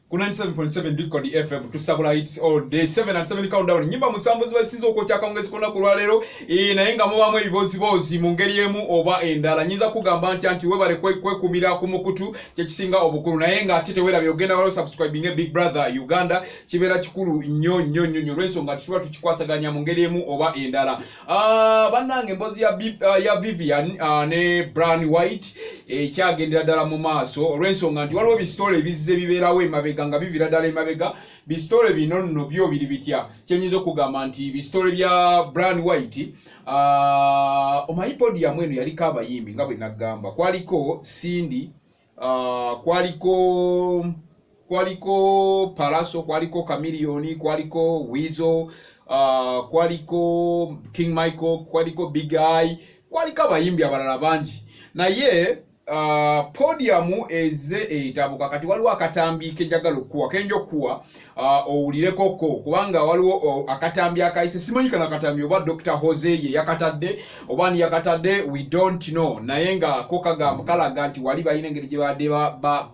ku 97.7 Record FM tusabula hits all day 7 and 7 countdown nyimba musambuzi basinzo okocha kongezi kona kulwalero naye nga mubamu ebibozibozi mu ngeri emu oba endala nyinza kugamba nti webale kwekumira ku mukutu kyekisinga obukulu naye nga ate tewera byogenda walo subscribing Big Brother Uganda kibera kikulu nnyo lwensonga tuba tukikwasaganya mu ngeri emu oba endala. Bannange embozi ya Vivian ne Brown White kyagendera ddala mu maaso olwensonga nti waliwo bisitole ebizze bibeerawo emabega nga bivira ddala emabega. Bisitole bino nno byo biri bitya kyenyinza okugamba nti bisitole bya Brown White omanyi podium eno yaliko abayimbi nga bwe nagamba kwaliko Cindy kwaliko Palaso, kwaliko Chameleone, kwaliko Weasel, kwaliko King Michael, kwaliko Big Eye, kwaliko abayimbi abalala bangi. Naye podium eze etabuka kati waliwo akatambi kenjagala okuwa kenjokuwa owulireko kubanga waliwo akatambi akayise simanyi kana akatambi oba Dr. Jose ye yakatadde oba ni yakatadde we don't know naye nga ko kalaga nti wali bayina engeri gye badde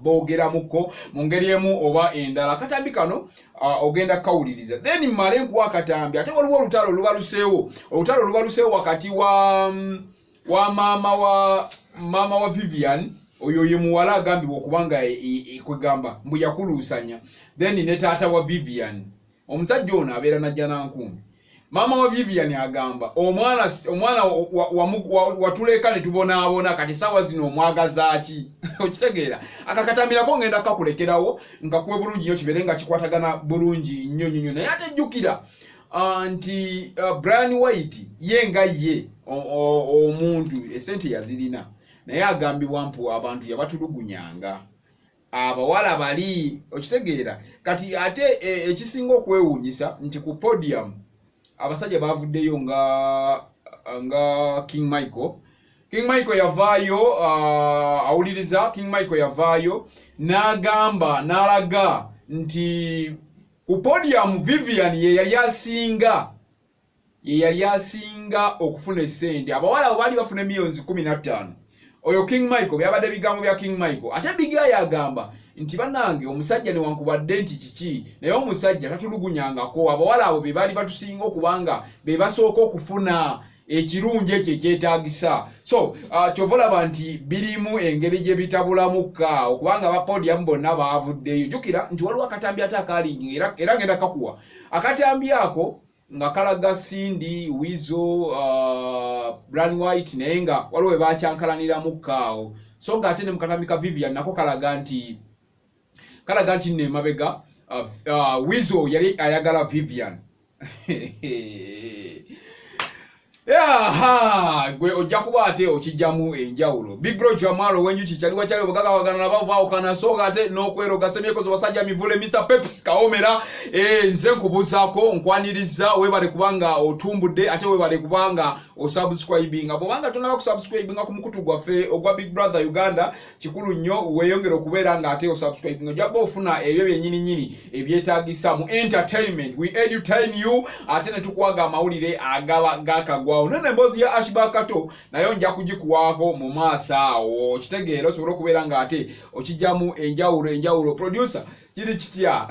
boogeramuko mu ngeri emu oba endala. Akatambi kano ogenda kawuliriza then mmale nkuwa akatambi ate waliwo olutalo lubaluseewo wakati wa mama wa Vivian oyo ye muwala agambibwa okubanga kwegamba mbu yakuluusanya then ne taata wa Vivian omusajja ono abeera najja nankumbi. Mama wa Vivian agamba omwana watuleka ne tubonaabona kati sawa zino omwagazaaki okitegeera akakatambirako ngenda kakulekerawo nga kuwe bulungi nnyo kibeere nga kikwatagana bulungi nnyo naye ate jjukira nti Brown White ye nga ye omuntu esente yazirina naye agambibwa mpu abantu yabatulugunyanga abawala bali okitegeera kati ate ekisinga okwewuunyisa nti ku podium abasajja bavuddeyo nga King Michael yavaayo awuliriza King Michael yavaayo n'alaga nti ku podium Vivian ye yali asinga okufuna essente abawala abo baali bafuna millions 15 oyo King Michael byabadde bigambo bya King Michael ate Bigaya yagamba nti bannange omusajja ne wankubadde nti kiki naye omusajja tatulugunyangako abawala abo be baali batusinga okubanga be basooka okufuna ekirungi ekyo ekyetaagisa so kyovolaba nti birimu engeri gye bitabulamuka okubanga abapodium bonna baavuddeyo jjukira nti waliwo akatambi ate akalingi era ngenda kakuwa akatambi ako nga kalaga Cindy, Weasel, Brown White naye nga waliwo we bakyankalaniramu kaawo so nga ate ne mukatambi ka Vivian nako kalaga nti nno emabega Weasel yali ayagala Vivian gwe ojja kuba ate okijjamu enjawulo. Big Bro Jamaro wenjuki kyali wakyali obugaga wagana nabo baawukana so ate n'okweroga semyekozo basajja mivule Mr. Peps Kaomera nze nkubuzaako nkwaniriza webale kubanga otumbudde ate webale kubanga osubscribinga bwobanga tonaba kusubscribinga ku mukutu gwaffe ogwa Big Brother Uganda kikulu nnyo weeyongera okubeera nga ate osubscribinga ojjaba ofuna ebyo byennyini ebyetaagisa mu entertainment we entertain you ate ne tukwaga amawulire agaba gakagwa nene mbozi ya Ashbakato nayo nja kugikuwaako mu maaso awo kitegeero osobola okubeera nga ate okijjamu enjawulo producer kiri kitya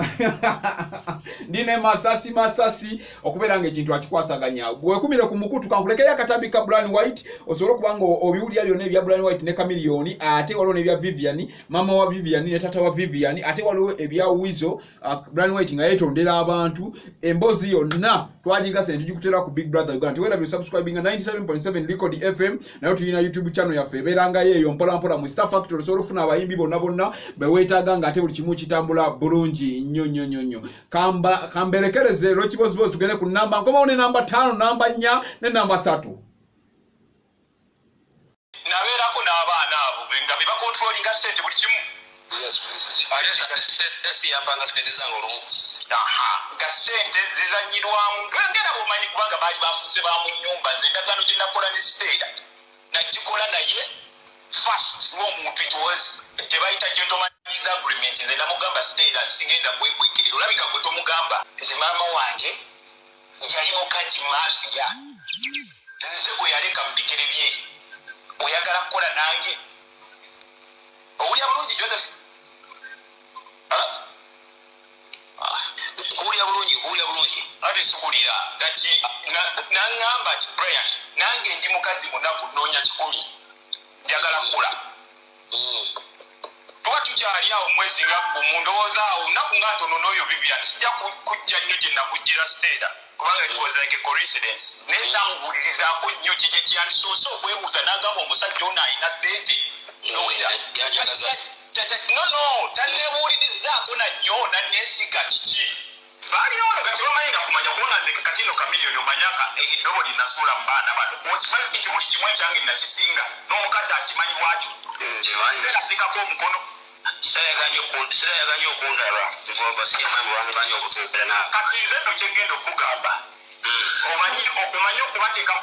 ndine masasi okubeera nga ekintu akikwasaganya bwekumire ku mukutu kankulekera akatambi ka Brown White osobola kubanga obiwulira byonna ebya Brown White ne Chameleone ate waliwo n'ebya Vivian mama wa Vivian ne tata wa Vivian ate waliwo ebya Weasel Brown White nga yeetondera abantu embozi yonna twagigasa ne tugikutera ku Big Brother Uganda wera bi subscribing 97.7 Record FM nayo tulina YouTube channel yaffe ebeeranga yeeyo mpola mu Star Factory osobola ofuna abayimbi bonna beweetaaga nga ate buli kimu kitambula bulungi nnyo kamberekereze lwekibozibozi tugende ku namba nkomawo ne namba 5 namba 4 ne namba 3 nabeerako n'abaana abo nga be bakontrolinga ssente buli kimu nga ssente zizanyirwamu ngera bwomanyi kubanga baali bafuuse ba mu nnyumba nze endagaano gye nakola ne siteera nagikola naye fast ng'omuntu gye bayita gentleman agreement nze namugamba siteera sigenda kwekwekirira olabika gwe tomugamba nze maama wange yali mukazi maasiya nze gwe yaleka mu bigere bye oyagala kukola nange owulya bulungi Joseph n'aŋŋamba nti Brian nange ndi mukazi munaku nnoonya 10 njagala kula tuba tukyali awo mwezi nga mundowooza awo nnaku nga ntono n'oyo Vivian sijja kujja nnyo gye nakujjira Stella kubanga it was like a coincidence naye samubuulirizaako nnyo kye kyandisoose okwebuuza n'agamba omusajja ono alina ssente no tanneebuulirizaako nannyo nanneesiga kiki baali ono kati bamanyi nga kumanya kuona nze katino kamiliyoni omanyaka eddobo linasuula mu baana bato okimanyi nti buli kimu ekyange nakisinga n'omukazi akimanyi bwatyo atekako omukono sirayaganye okundaba basiyamanyi okutuukira kati nze no kyengenda okugamba okumanya okubateeka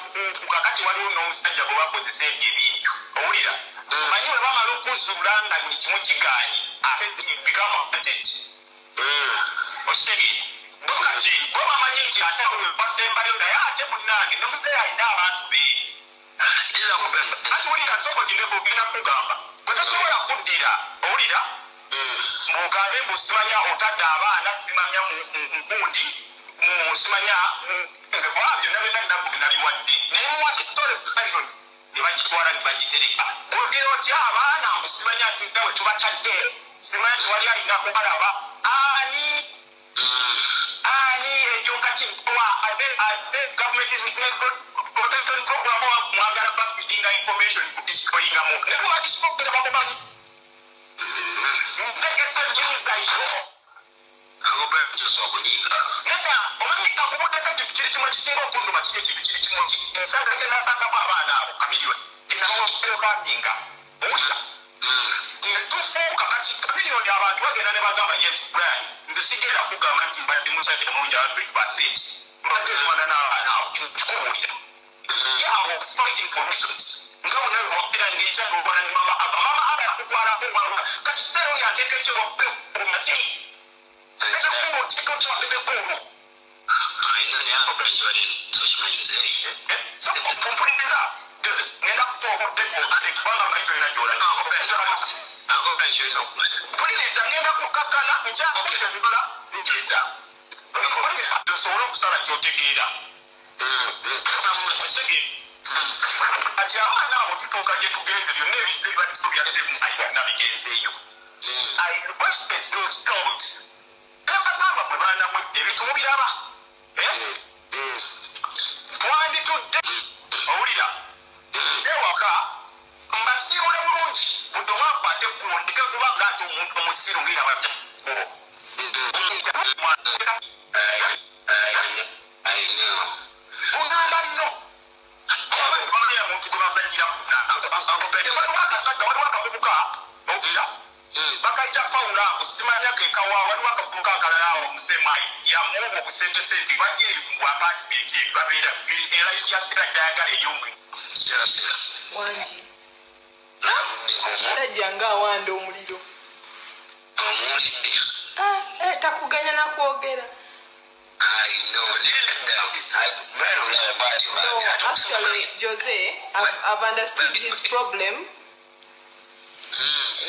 kakati waliwo n'omusajja gwe bakozesa ebyo ebintu owulira omanyi bwe bamala okuzuula nga buli kimu kigaanyi ate become content osegeye bokati bwe bamanyi nti ate basembayo naye ate munnange ne muzeeyi alina abantu be kati wulira soko kindeko ogenda kugamba bwe tosobola kuddira owulira mugambe mbu simanya otadde abaana simanya mugundi simanya nze kuba byonna byonna nnaku nabiwadde naye muwasitole fashion ne bagitwala ne bagitereka olugero otya abaana mbu simanya nti nga bwe tubatadde simanya nti wali alina kubalaba ani ekyo kati government is business protection program mwagala bafidinga information kudistroyingamu ne kuba distroyinga bakobamu ntegese njiriza iyo agoba ekyoso okuninga neda omanyika kubudeka kiri kimu ekisinga okunduma kiri ekintu kiri kimu ensanga ke nasangako abaana abo kamiliyoni inaokapinga owulira tufuuka kati kamiliyoni abantu bagenda ne bagamba yes Brian nze sigenda kugamba nti mbadde musajja mulungi 100% mbadde mwana n'abaana abo kikubuulira abo fighting for reasons nga bunawe wakkira ng'ekya n'obona ne mama aba yakutwalako wanga kati kitero yateeka ekyobakumati ekyokyabebekulu mpuliriza ngenda kubanga maitolina gyolana mpuliriza ngenda kukakkana nkyakubula njiriza tosobole okusala kyotegeera kati abaana abo tutuuka gye tugenze byonna ebizibu byabigenzeeyo I requested those codes tebagamba bwe baanamu ebintu mubiraba twanditudde owulira ewaka mbasiibule bulungi budde omwakwate ekkubo ndike kuba gaate omuntu omusiru ngiraba ungamba nno abantu bamanya muntu gwe bazanyira waliwo akavubuka owulira bakayita pawulo ako simanya kekawa waliwo akavubuka akalala awo omusemayi yamuwa obusentesente bajja mu apartment babeera eraifu ya sira ddayagala ey'omwe wangi sajja nga awanda omuliro takuganya nakwogera actually Jose I've understood his problem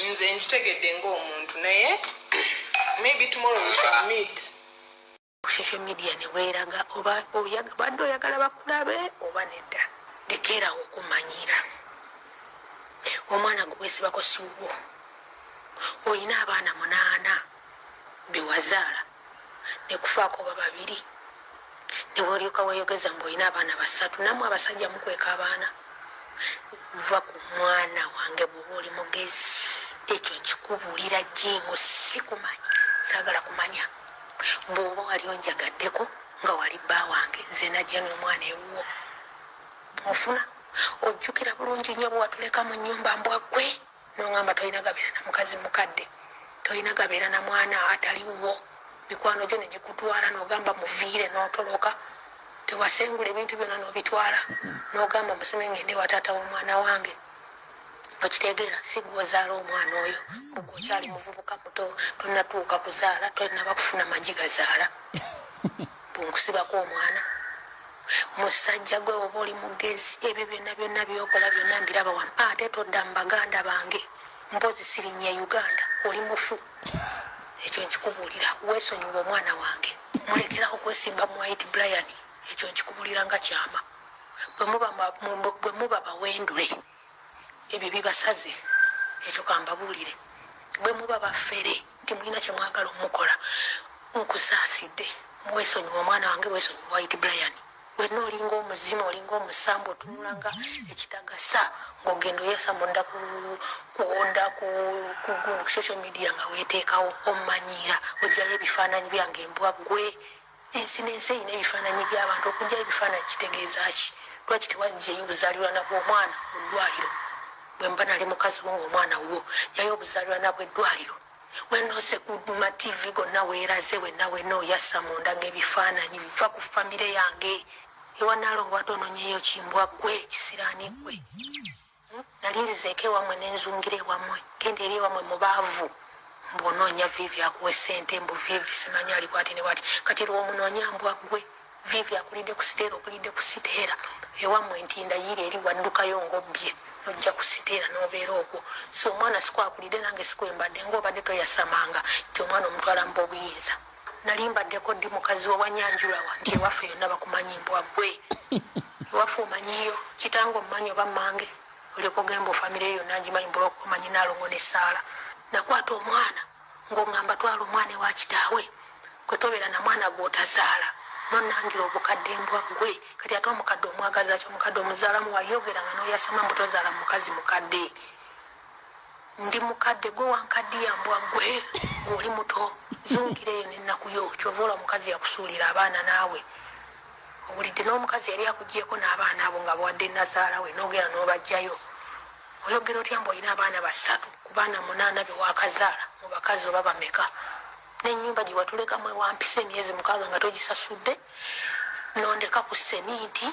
nze nkitegedde ng'omuntu naye maybe tomorrow we shall meet social media ne weeraga oba badde oyagala bakulabe oba nedda lekeerawo okumanyira omwana gwe weesibako siwo olina abaana 8 bewazaala ne kufaako oba 2 ne weolyoka weeyogeza mbu olina abaana 3 namwe abasajja mukweka abaana va ku mwana wange bw'oba oli mugezi ekyo nkikubuulira jingo sikumanyi saagala kumanya bw'oba wali onjagaddeko nga wali bba wange nze najja n'omwana ewuwo ofuna ojjukira bulungi nnyo bwe watuleka mu nnyumba mbwaggwe n'oŋŋamba tolina gabeera na mukazi mukadde tolina gabeera na mwana ataliwo mikwano gyo ne gikutwala n'ogamba muviire n'otoloka tewasengula ebintu byonna n'obitwala n'ogamba musime ngende wa taata w'omwana wange okitegeera sigwozaala omwana oyo bwegokyali muvubuka muto tonatuuka kuzaala tolina bakufuna magi gazaala bwenkusibako omwana musajja gwe oba oli mugezi ebyo byonna byokola byonna mbiraba wano ate todda mu baganda bange mpozi sirinnya Uganda oli mufu ekyo nkikubuulira weesonyiwa omwana wange mulekeraho kwesimba mu White Brian ekyo nkikubulira nga kyama bwe muba bawendule ebyo bibasaze ekyo kambabuulire bwe muba baffere nti mulina kyemwagala omukola nkusaasidde muweesonyiwa omwana wange weesonyiwa White Brian wenna olinga omuzimu olinga omusambu otunulanga ekitagasa ng'ogenda oyesamudda kuwonda ku social media nga weeteekawo omumanyiira ojjayo ebifaananyi byange embwa gwe ensi n'ensi eyina ebifaananyi by'abantu okujjayo ebifaananyi kitegeeza ki lwaki tewajjayo obuzaalirwana bw'omwana mu ddwaliro bwe mba nali mukazi wo ng'omwana wo yayo obuzaalirwana bw'eddwaliro wenose ku mativi gonna weeraze wenna oyassa munda ng'ebifaananyi biva ku famire yange ewanaalongo ate ononyeyo kimbwa gwe kisiraani gwe nali nzizeeko ewammwe n'enzungira ewammwe genda eri ewammwe mubaavu mbwonoonya vivi akuwa essente mbu vivi simanyi ali bwati ne bwati kati lwomunoonya mbwa gwe vivi akulidde ku siteera okulidde ku siteera ewammwe ntinda yiri eri waddukayo ng'obbye nojja ku siteera n'obeera okwo so omwana sikwakulidde nange sikwembadde ng'obadde toyasamanga nti omwana omutwala mba obuyinza nali mbaddeko ddi mukazi wa wanyanjulawa nti ewaffe yonna bakumanyi mbwa gwe ewaffe omanyiyo kitange omumanyi oba mmange oliko gemba famire eyo nangimanyi mbula okumanyi naalongo ne Saala nakwata omwana ng'oŋŋamba twala omwana ewa kitaawe kwe tobeera na mwana gw'otazaala nonangira obukadde mbwa gwe kati ate omukadde omwagaza ki omukadde omuzaalamu wayogera nga n'oyasama mbu tozaala mukazi mukadde ndi mukadde gwe wankaddiya mbwa gwe oli muto zungira eyo nennakuyo kyova olwa mukazi yakusuulira abaana naawe owulidde n'omukazi yali akugyeko n'abaana abo nga bawadde nazaala we n'ogera n'obajjayo oyogera otya mbu olina abaana 3 ku baana 8 be wakazaala mu bakazi oba bameka n'ennyumba gye watulekamu ewampisa emyezi 6 nga togisasudde nondeka ku seminti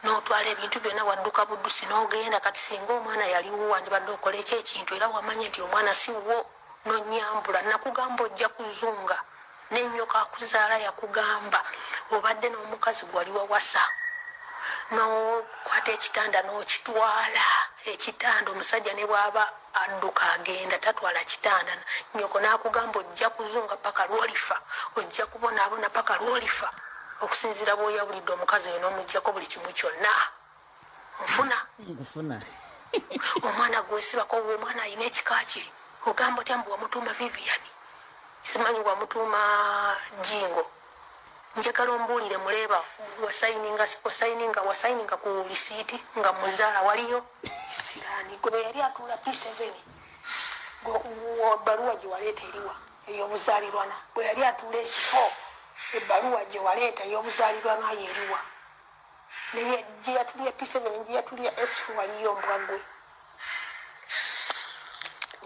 n'otwala ebintu byonna wadduka buddusi n'ogenda kati singa omwana yaliwo wandibadde okola ekintu era wamanye nti omwana si wo nonyambula nakugamba ojja kuzunga n'ennyoka akuzaala yakugamba obadde n'omukazi gwali wawasa n'okwata ekitanda n'okitwala ekitanda omusajja ne bw'aba adduka agenda tatwala kitanda nnyoko n'akugamba ojja kuzunga paka lwolifa ojja kubonaabona paka lwolifa okusinziira bw'oyawulidde omukazi oyo n'omuggyako buli kimu kyonna nfuna omwana gwesibako omwana alina ekika kye ogamba otya mbu wamutuuma Vivian simanyi wamutuuma Jingo njagala ombuulire muleeba wasayininga ku lisiiti nga muzaala waliyo siraani gwe yali atuula P7 ebbaluwa gye waleeta eriwa ey'obuzaalirwana bwe yali atuula ekifo ebbaluwa gye waleeta ey'obuzaalirwana yeeriwa naye gye yatulya P7 gye yatulya S4 waliyo mbwa gwe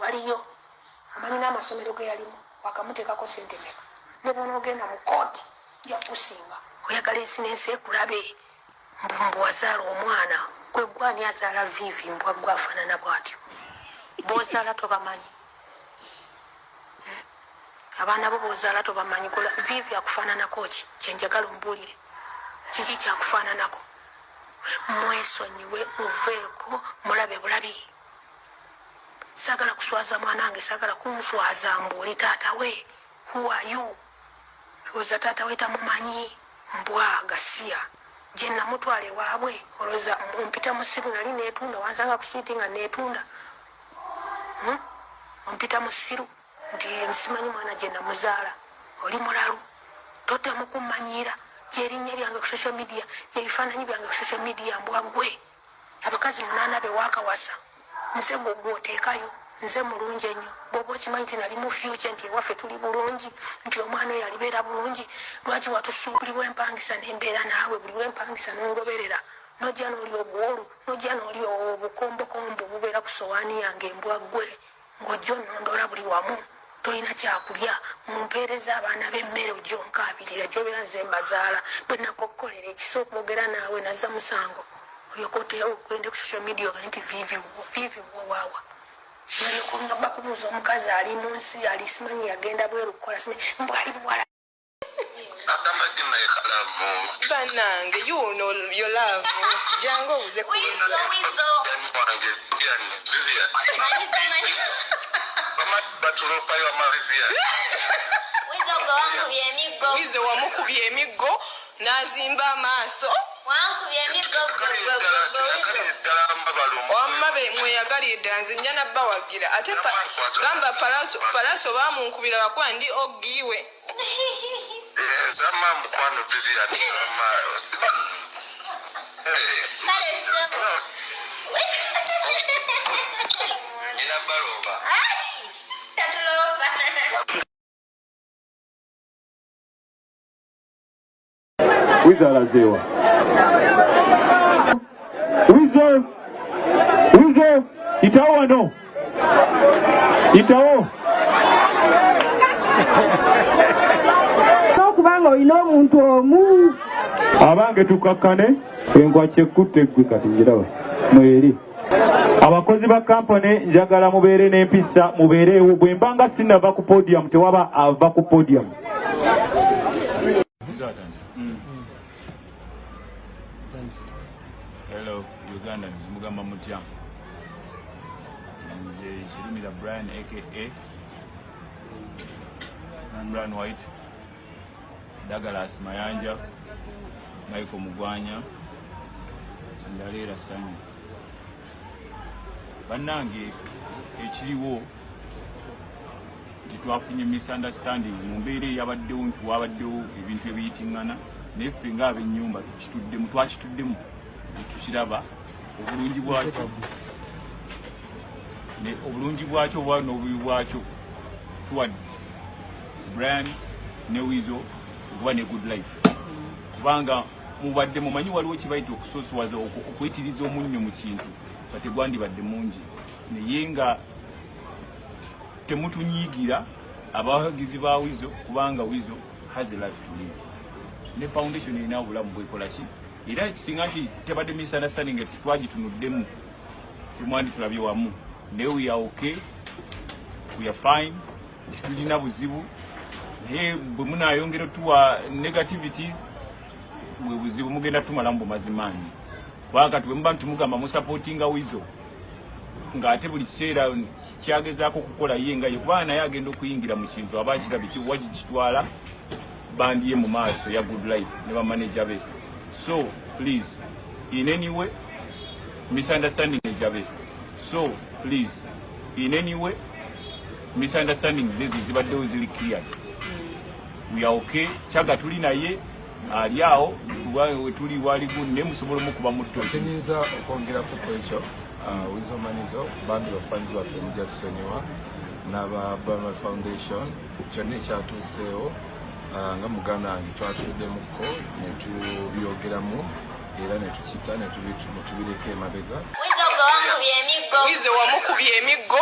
waliyo amanyi n'amasomero ge yalimu wakamuteekako sente meka ne bonaogenda mu kooti jakusinga oyagala ensi n'ensi ekulabe mbumbu wazaala omwana gwe gwani azaala Vivi mbwa gwe afaanana bw'atyo bw'ozaala tobamanyi abaana bo bw'ozaala tobamanyi kola Vivi akufaananako ki kyenjagala ombuulire kiki kyakufaananako mwesonyiwe muveeko mulabe bulabi saagala kuswaza mwana wange saagala kunswaza mbuoli taata we who are you olowooza taata we tamumanyi mbwa gasiya gye namutwala ewaabwe olowooza ompita musiru nali neetunda wansanga ku siiti nga neetunda ompita musiru nti nsimanyi mwana gye namuzaala oli mulalu totamu kumanyiira gyerinnya lyange ku social media gyebifaananyi byange ku social media mbwa gwe abakazi 8 be waakawasa nze gw'oteekayo nze mulungi ennyo bwoba okimanyi nti nali mu future nti ewaffe tuli bulungi nti omwana oyo alibeera bulungi lwaki watusuubuli wempangisa nembeera naawe buli wempangisa nongoberera nojja n'oli obuwolu nojja n'oli obukombokombo bubeera ku sowaani yange embwa gwe ng'ojja onnondoola buli wamu tolina kyakulya mumpeereza abaana b'emmere ojja onkaabirira gyobeera nze mbazaala bwe nakokkolera ekisa okwogera naawe nazza musango olyoka ogende ku social media oga nti vivi wowaawa olyoka bakubuuza omukazi ali mu nsi ali simanyi yagenda bweru kukola simanyi mbwali buwala bannange you know your love jangu obuze kuwizo wizo wamukubye emiggo n'azimba amaaso wamma mweyagaliye ddala nze nja nabba wagira ate gamba palaso bamunkubira lwakuba ndi oggiiwe zama mukwano Vivian Wizo alazewa. Wizo, itaoa no. Itaoa. Kubanga olina omuntu omu. Abange tukakane engwa kyekutte gwe kati njirawe. Mweri. Abakozi ba kampani njagala mubeere n'empisa mubeereewo bwe mbanga sinava ku podium tewaba ava ku podium. Hello, Uganda, Mugamba Mutya. Nje Chirumira Brian aka Brian White, Douglas Mayanja, Michael Mugwanya, Sindalera Sanyu. Bannange ekiriwo titwafunye misunderstanding mu mbeera eyabaddewo nti wabaddewo ebintu ebiyitingana naye ffe ng'ab'ennyumba twakituddemu tukiraba obulungi bwakyo oba n'obubi bwakyo towards Brian ne Wizo okuba ne good life kubanga mubadde mumanyi waliwo kibayita okusosowaza okwetiriza omunnyo mu kintu kati gwandibadde mungi naye nga temutunyiigira abawagizi ba Wizo kubanga Wizo has a life to live ne foundation erina obulamu bwekola ki era ekisinga nti tebadde misunderstanding twagitunuddemu tumwandi tulabye wamu naye we are okay, we are fine, tulina buzibu naye bwe munayongera otuwa negativities bwe buzibu mugenda tumalamu bumazimaanyi kubanga kati bwe muba ntimugamba musupportinga Wizo ng'ate buli kiseera kyagezaako kukola ye nga ye kubanga naye agenda okuyingira mu kintu aba kirabye wagikitwala bandiye mu maaso ya good life ne bamanager be. So please, in any way, misunderstanding ejabe. So please, in any way, misunderstanding zibaddewo ziri clear. We are okay. Chaga tuli naye ali awo tuli waliwo ne musobola mukuba mutto. Kinyinza okwongera ku ekyo Wizo Manizo bandi bafanzi baffe mujja tusonyiwa n'aba Burma Foundation kyonna ekyatuuseewo nga muganda wange twatuddemukko ne tubyogeramu era ne tukita ne tubireka emabega. Wizo wamukubye emiggo.